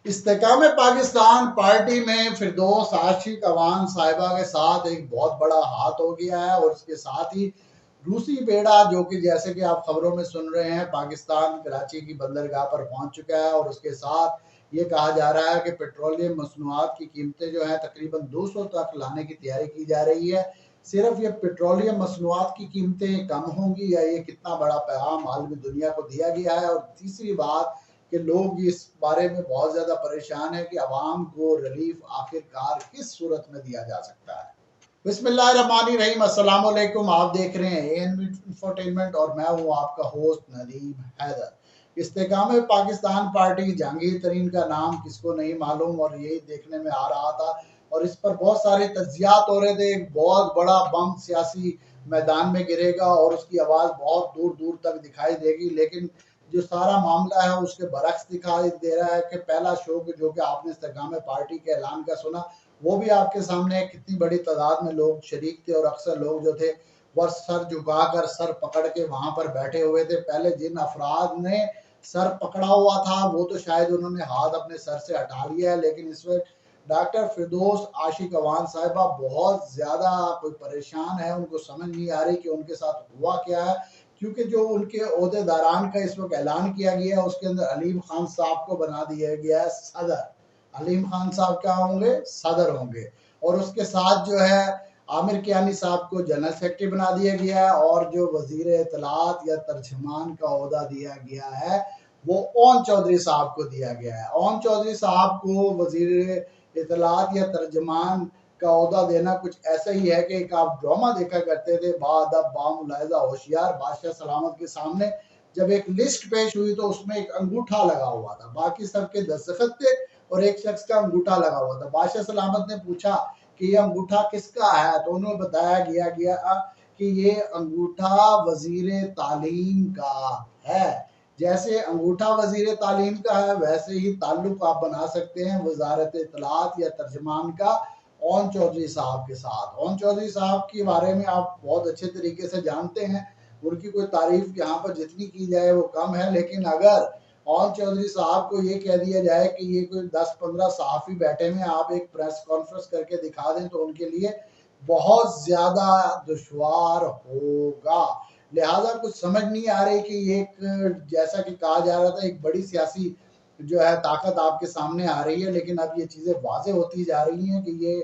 استحकाम Pakistan party में फिरदौस आशिक अवान साहिबा के साथ एक बहुत बड़ा हाथ हो गया है और इसके साथ ही रूसी बेड़ा जो कि जैसे कि आप खबरों में सुन रहे हैं पाकिस्तान कराची की बंदरगाह पर पहुंच चुका है और उसके साथ ये कहा जा रहा है कि पेट्रोलियम मसनूआत की कीमतें जो है तकरीबन 200 तक लाने की तैयारी की जा रही है। सिर्फ ये पेट्रोलियम मसनूआत की कीमतें कम होंगी या ये कितना बड़ा पैगाम आलमी दुनिया को दिया गया है। और तीसरी बात कि लोग इस बारे में बहुत ज़्यादा परेशान है कि आवाम को रिलीफ आखिरकार किस सूरत में दिया जा सकता है। बिस्मिल्लाहिर्रहमानिर्रहीम, अस्सलाम वालेकुम। आप देख रहे हैं एएनबी इंफोटेनमेंट और मैं हूँ आपका होस्ट नदीम हैदर। इस्तेकाम पाकिस्तान पार्टी, जहांगीर तरीन का नाम किसको नहीं मालूम, और यही देखने में आ रहा था और इस पर बहुत सारे तज्जियात हो रहे थे। एक बहुत बड़ा बम सियासी मैदान में गिरेगा और उसकी आवाज़ बहुत दूर दूर तक दिखाई देगी, लेकिन जो सारा मामला है उसके बरक्स दिखाई दे रहा है कि पहला शो जो कि आपने इस्तेकाम पार्टी के ऐलान का सुना, वो भी आपके सामने कितनी बड़ी तादाद में लोग शरीक थे और अक्सर लोग जो थे वह सर झुकाकर सर पकड़ के वहां पर बैठे हुए थे। पहले जिन अफराद ने सर पकड़ा हुआ था वो तो शायद उन्होंने हाथ अपने सर से हटा लिया है, लेकिन इस वक्त डॉक्टर फिरदौस आशिक अवान साहिबा बहुत ज़्यादा कोई परेशान है। उनको समझ नहीं आ रही कि उनके साथ हुआ क्या है, क्योंकि जो उनके ओहदेदारान का इस वक्त ऐलान किया गया है उसके अंदर अलीम खान साहब को बना दिया गया है सदर। अलीम खान साहब क्या होंगे? सदर होंगे। और उसके साथ जो है आमिर कियानी साहब को जनरल सेक्रेटरी बना दिया गया है और जो वजीर इतलात या तर्जमान का ओहदा दिया गया है वो ओन चौधरी साहब को दिया गया है। ओन चौधरी साहब को वजीर इतलात या तर्जमान का ओहदा देना कुछ ऐसा ही है कि एक आप ड्रामा देखा करते थे बाअदब बामुलाहिजा होशियार बादशाह सलामत के सामने जब एक लिस्ट पेश हुई तो उसमें एक अंगूठा लगा हुआ था, बाकी सबके दस्तखत थे और एक शख्स का अंगूठा लगा हुआ था। बादशाह सलामत ने पूछा कि ये अंगूठा किसका है, तो उन्हें बताया गया कि ये अंगूठा वजीर तालीम का है। जैसे अंगूठा वजीर तालीम का है वैसे ही ताल्लुक आप बना सकते हैं वजारत इत्तलात या तर्जमान का ओन चौधरी साहब के साथ। ओन चौधरी साहब के बारे में आप बहुत अच्छे तरीके से जानते हैं, उनकी कोई तारीफ यहाँ पर जितनी की जाए वो कम है, लेकिन अगर ओन चौधरी साहब को ये कह दिया जाए कि ये कोई 10-15 सहाफ़ी बैठे हुए आप एक प्रेस कॉन्फ्रेंस करके दिखा दें तो उनके लिए बहुत ज़्यादा दुश्वार होगा। लिहाजा कुछ समझ नहीं आ रही कि एक जैसा कि कहा जा रहा था एक बड़ी सियासी जो है ताकत आपके सामने आ रही है, लेकिन अब ये चीज़ें वाज़ेह होती जा रही हैं कि ये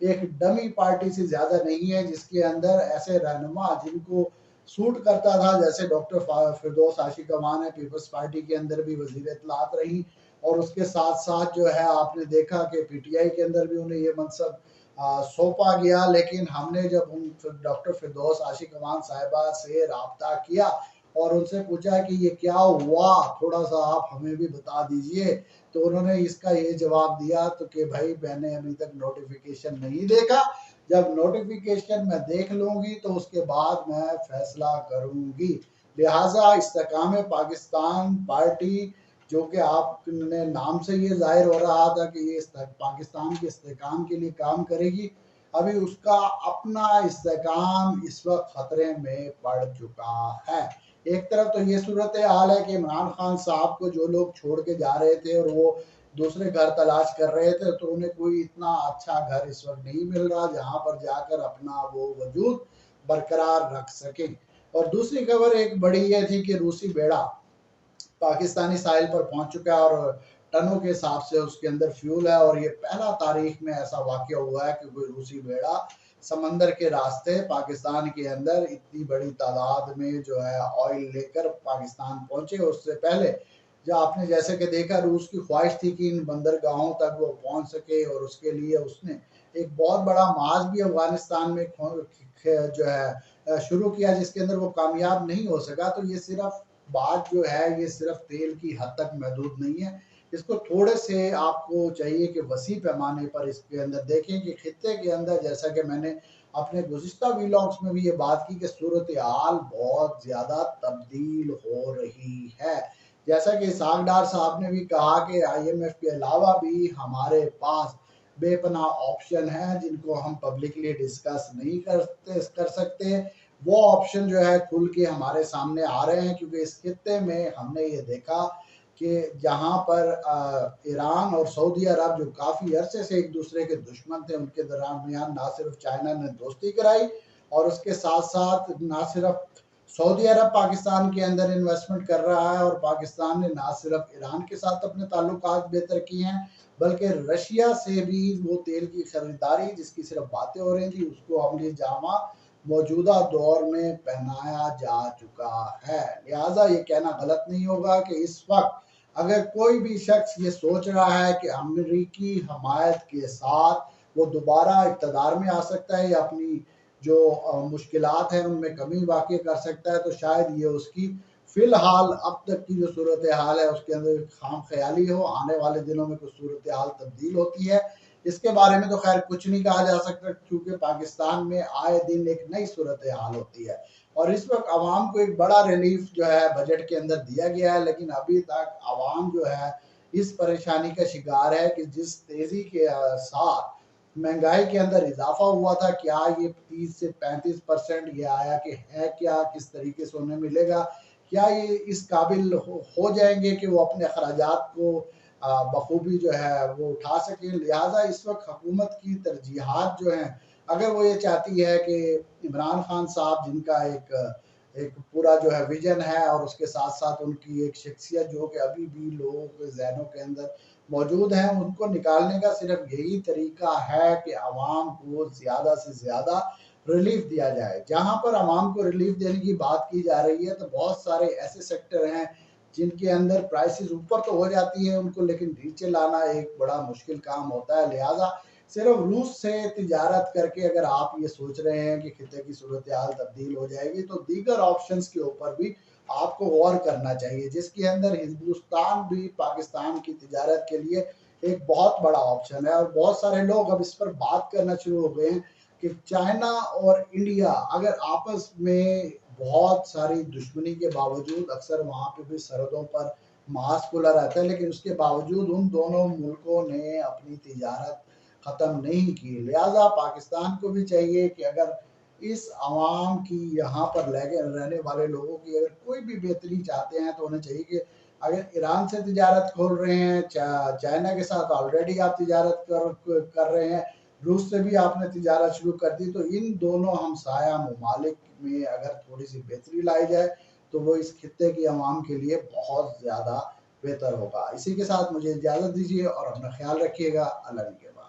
एक डमी पार्टी से ज़्यादा नहीं है जिसके अंदर ऐसे रहनुमा जिनको सूट करता था, जैसे डॉक्टर फिरदौस आशिक अवान है, पीपल्स पार्टी के अंदर भी वजीर इत्तलात रही और उसके साथ साथ जो है आपने देखा कि पीटीआई के अंदर भी उन्हें ये मनसब सौंपा गया। लेकिन हमने जब उन डॉक्टर फिरदौस आशिक अवान साहिबा से रब्ता किया और उनसे पूछा कि ये क्या हुआ, थोड़ा सा आप हमें भी बता दीजिए, तो उन्होंने इसका ये जवाब दिया तो कि भाई मैंने अभी तक नोटिफिकेशन नहीं देखा, जब नोटिफिकेशन मैं देख लूंगी तो उसके बाद मैं फैसला करूंगी। लिहाजा इस्तेकाम पाकिस्तान पार्टी जो कि आपने नाम से ये जाहिर हो रहा था कि ये पाकिस्तान के इस्तेकाम के लिए काम करेगी, अभी उसका अपना इस्तेकाम इस वक्त खतरे में पड़ चुका है। एक तरफ तो ये सूरत हाल है कि इमरान खान साहब को जो लोग छोड़ के जा रहे थे और वो दूसरे घर तलाश कर रहे थे तो उन्हें कोई इतना अच्छा घर इस वक्त नहीं मिल रहा जहां पर जाकर अपना वो वजूद बरकरार रख सकें। और दूसरी खबर एक बड़ी ये थी कि रूसी बेड़ा पाकिस्तानी साहिल पर पहुंच चुका है और टनों के हिसाब से उसके अंदर फ्यूल है और ये पहला तारीख में ऐसा वाकया हुआ है कि कोई रूसी बेड़ा समंदर के रास्ते पाकिस्तान के अंदर इतनी बड़ी तादाद में जो है ऑयल लेकर पाकिस्तान पहुंचे। उससे पहले जो आपने जैसे कि देखा रूस की ख्वाहिश थी कि इन बंदरगाहों तक वो पहुंच सके और उसके लिए उसने एक बहुत बड़ा मार्च भी अफगानिस्तान में जो है शुरू किया जिसके अंदर वो कामयाब नहीं हो सका। तो ये सिर्फ बात जो है ये सिर्फ तेल की हद तक महदूद नहीं है, इसको थोड़े से आपको चाहिए कि वसी पैमाने पर इसके अंदर देखें कि खित्ते के अंदर, जैसा कि मैंने अपने गुज़िश्ता व्लॉग्स में भी ये बात की कि सूरत हाल बहुत ज़्यादा तब्दील हो रही है। जैसा कि इसहाक डार साहब ने भी कहा कि IMF के अलावा भी हमारे पास बेपनाह ऑप्शन हैं जिनको हम पब्लिकली डिस्कस नहीं कर सकते। वो ऑप्शन जो है खुल के हमारे सामने आ रहे हैं, क्योंकि इस खित्ते में हमने ये देखा کہ جہاں پر ایران اور سعودی عرب جو کافی عرصے سے ایک دوسرے کے دشمن تھے، ان کے درمیان نہ صرف چائنا نے دوستی کرائی اور اس کے ساتھ ساتھ نہ صرف سعودی عرب پاکستان کے اندر انویسٹمنٹ کر رہا ہے، اور پاکستان نے نہ صرف ایران کے ساتھ اپنے تعلقات بہتر کیے ہیں بلکہ رشیا سے بھی وہ تیل کی خریداری جس کی صرف باتیں ہو رہی تھی اس کو عملی جامہ موجودہ دور میں پہنایا جا چکا ہے۔ لہٰذا یہ کہنا غلط نہیں ہوگا کہ اس وقت اگر کوئی بھی شخص یہ سوچ رہا ہے کہ امریکی حمایت کے ساتھ وہ دوبارہ اقتدار میں آ سکتا ہے یا اپنی جو مشکلات ہیں ان میں کمی واقع کر سکتا ہے، تو شاید یہ اس کی فی الحال اب تک کی جو صورتحال ہے اس کے اندر خام خیالی ہو۔ آنے والے دنوں میں کچھ صورتحال تبدیل ہوتی ہے، اس کے بارے میں تو خیر کچھ نہیں کہا جا سکتا کیونکہ پاکستان میں آئے دن ایک نئی صورتحال ہوتی ہے، اور اس وقت عوام کو ایک بڑا ریلیف جو ہے بجٹ کے اندر دیا گیا ہے، لیکن ابھی تک عوام جو ہے اس پریشانی کا شکار ہے کہ جس تیزی کے ساتھ مہنگائی کے اندر اضافہ ہوا تھا، کیا یہ 30 سے 35% یہ آیا کہ ہے کیا، کس طریقے سے انہیں ملے گا، کیا یہ اس قابل ہو جائیں گے کہ وہ اپنے اخراجات کو بخوبی جو ہے وہ اٹھا سکیں۔ لہٰذا اس وقت حکومت کی ترجیحات جو ہیں، اگر وہ یہ چاہتی ہے کہ عمران خان صاحب جن کا ایک پورا جو ہے ویژن ہے اور اس کے ساتھ ساتھ ان کی ایک شخصیت جو کہ ابھی بھی لوگوں کے ذہنوں کے اندر موجود ہے، ان کو نکالنے کا صرف یہی طریقہ ہے کہ عوام کو زیادہ سے زیادہ ریلیف دیا جائے۔ جہاں پر عوام کو ریلیف دینے کی بات کی جا رہی ہے تو بہت سارے ایسے سیکٹر ہیں جن کے اندر پرائسز اوپر تو ہو جاتی ہیں ان کو، لیکن نیچے لانا ایک بڑا مشکل کام ہوتا ہے۔ لہٰذا صرف روس سے تجارت کر کے اگر آپ یہ سوچ رہے ہیں کہ خطے کی صورتحال تبدیل ہو جائے گی تو دیگر آپشنز کے اوپر بھی آپ کو غور کرنا چاہیے، جس کے اندر ہندوستان بھی پاکستان کی تجارت کے لیے ایک بہت بڑا آپشن ہے، اور بہت سارے لوگ اب اس پر بات کرنا شروع ہو گئے ہیں کہ چائنا اور انڈیا اگر آپس میں بہت ساری دشمنی کے باوجود، اکثر وہاں پہ بھی سرحدوں پر ماس کھلا رہتا ہے، لیکن اس کے باوجود ان دونوں ملکوں نے اپنی تجارت ختم نہیں کی۔ لہٰذا پاکستان کو بھی چاہیے کہ اگر اس عوام کی یہاں پر رہنے والے لوگوں کی اگر کوئی بھی بہتری چاہتے ہیں تو انہیں چاہیے کہ اگر ایران سے تجارت کھول رہے ہیں، چائنا کے ساتھ آلریڈی آپ تجارت کر رہے ہیں، روس سے بھی آپ نے تجارت شروع کر دی، تو ان دونوں ہمسایہ ممالک میں اگر تھوڑی سی بہتری لائی جائے تو وہ اس خطے کی عوام کے لیے بہت زیادہ بہتر ہوگا۔ اسی کے ساتھ مجھے اجازت دیجیے اور اپنا خیال رکھیے گا۔ اللہ کے بعد